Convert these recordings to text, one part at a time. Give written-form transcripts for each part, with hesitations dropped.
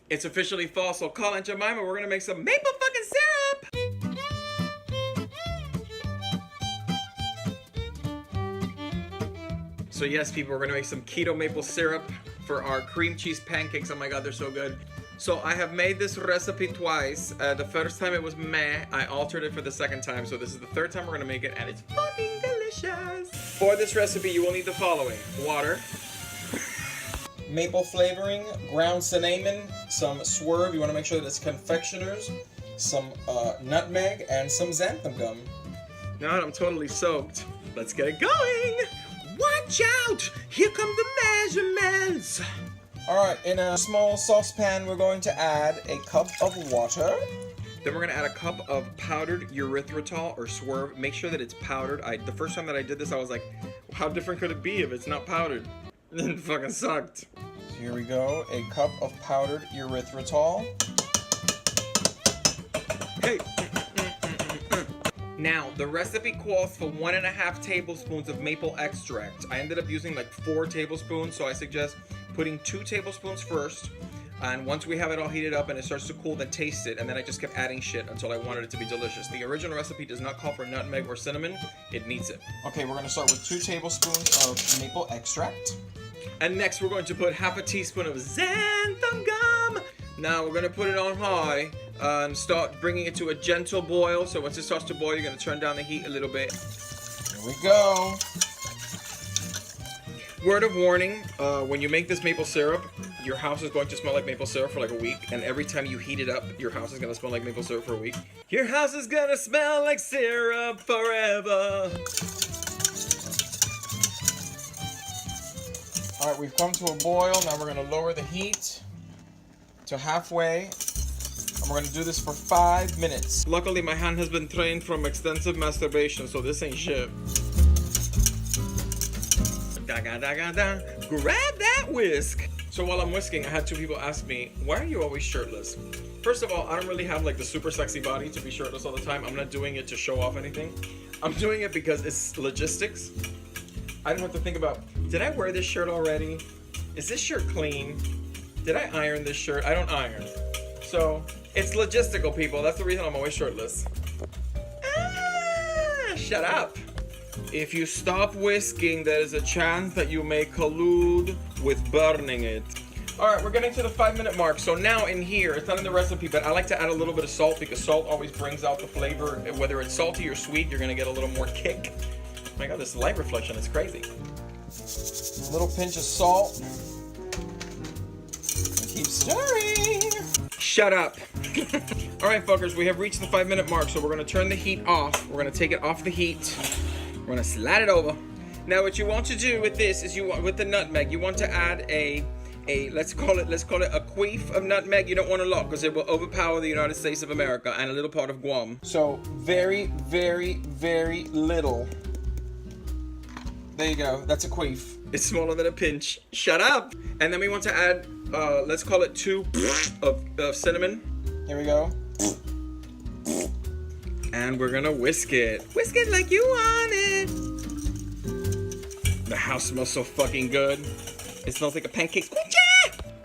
It's officially fall, so call Aunt Jemima. We're gonna make some maple fucking syrup. So yes, people, we're gonna make some keto maple syrup for our cream cheese pancakes. Oh my god, they're so good. So I have made this recipe twice. The first time it was meh. I altered it for the second time. So this is the third time we're gonna make it, and it's fucking delicious. For this recipe, you will need the following: water, maple flavoring, ground cinnamon, some SWERVE. You wanna make sure that it's confectioners, some nutmeg, and some xanthan gum. Now that I'm totally soaked, let's get it going. Watch out! Here come the measurements! Alright, in a small saucepan, we're going to add a cup of water. Then we're going to add a cup of powdered erythritol or SWERVE. Make sure that it's powdered. The first time that I did this, I was like, how different could it be if it's not powdered? It fucking sucked. So here we go, a cup of powdered erythritol. Hey! Now, the recipe calls for 1.5 tablespoons of maple extract. I ended up using like 4 tablespoons, so I suggest putting 2 tablespoons first. And once we have it all heated up and it starts to cool, then taste it. And then I just kept adding shit until I wanted it to be delicious. The original recipe does not call for nutmeg or cinnamon. It needs it. Okay, we're going to start with 2 tablespoons of maple extract. And next, we're going to put half a teaspoon of xanthan gum. Now, we're going to put it on high. And start bringing it to a gentle boil. So once it starts to boil, you're going to turn down the heat a little bit. Here we go. Word of warning, when you make this maple syrup, your house is going to smell like maple syrup for like a week. And every time you heat it up, your house is going to smell like maple syrup for a week. Your house is going to smell like syrup forever. All right, we've come to a boil. Now we're going to lower the heat to halfway. And we're gonna do this for 5 minutes. Luckily, my hand has been trained from extensive masturbation, so this ain't shit. Da-ga, da-ga, da. Grab that whisk. So while I'm whisking, I had 2 people ask me, why are you always shirtless? First of all, I don't really have like the super sexy body to be shirtless all the time. I'm not doing it to show off anything. I'm doing it because it's logistics. I don't have to think about, did I wear this shirt already? Is this shirt clean? Did I iron this shirt? I don't iron. So, it's logistical, people. That's the reason I'm always shirtless. Shut up. If you stop whisking, there is a chance that you may collude with burning it. Alright, we're getting to the 5-minute mark. So now in here, it's not in the recipe, but I like to add a little bit of salt because salt always brings out the flavor. Whether it's salty or sweet, you're going to get a little more kick. Oh my god, this light reflection is crazy. A little pinch of salt. Keep stirring. Shut up. Alright, fuckers, we have reached the 5-minute mark, so we're going to turn the heat off. We're going to take it off the heat. We're going to slide it over. Now, what you want to do with this is with the nutmeg, you want to add a let's call it a queef of nutmeg. You don't want a lot because it will overpower the United States of America and a little part of Guam. So, very, very, very little. There you go. That's a queef. It's smaller than a pinch. Shut up. And then we want to add, let's call it 2 of cinnamon. Here we go. And we're gonna whisk it. Whisk it like you want it. The house smells so fucking good. It smells like a pancake.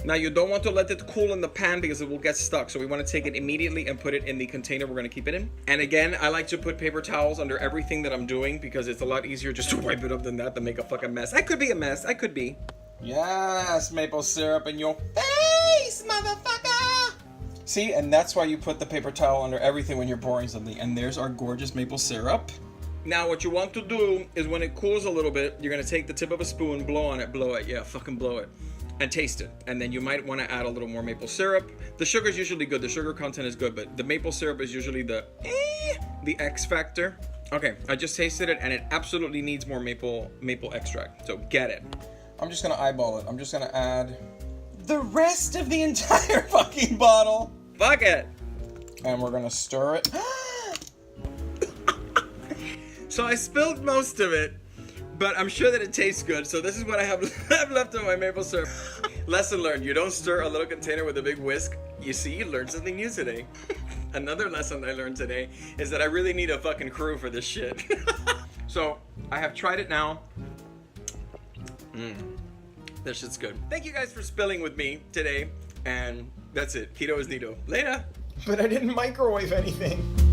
Now you don't want to let it cool in the pan because it will get stuck. So we want to take it immediately and put it in the container we're going to keep it in. And again, I like to put paper towels under everything that I'm doing because it's a lot easier just to wipe it up than that to make a fucking mess. I could be a mess. I could be. Yes, maple syrup in your face, motherfucker. See, and that's why you put the paper towel under everything when you're pouring something. And there's our gorgeous maple syrup. Now what you want to do is when it cools a little bit, you're going to take the tip of a spoon, blow on it, blow it. Yeah, fucking blow it. And taste it. And then you might want to add a little more maple syrup. The sugar is usually good. The sugar content is good, but the maple syrup is usually the X factor. Okay, I just tasted it and it absolutely needs more maple extract. So get it. I'm just going to eyeball it. I'm just going to add the rest of the entire fucking bottle. Fuck it. And we're going to stir it. So I spilled most of it. But I'm sure that it tastes good, so this is what I have left of my maple syrup. Lesson learned, you don't stir a little container with a big whisk. You see, you learned something new today. Another lesson I learned today is that I really need a fucking crew for this shit. So, I have tried it now. This shit's good. Thank you guys for spilling with me today, and That's it. Keto is neato. Later. But I didn't microwave anything.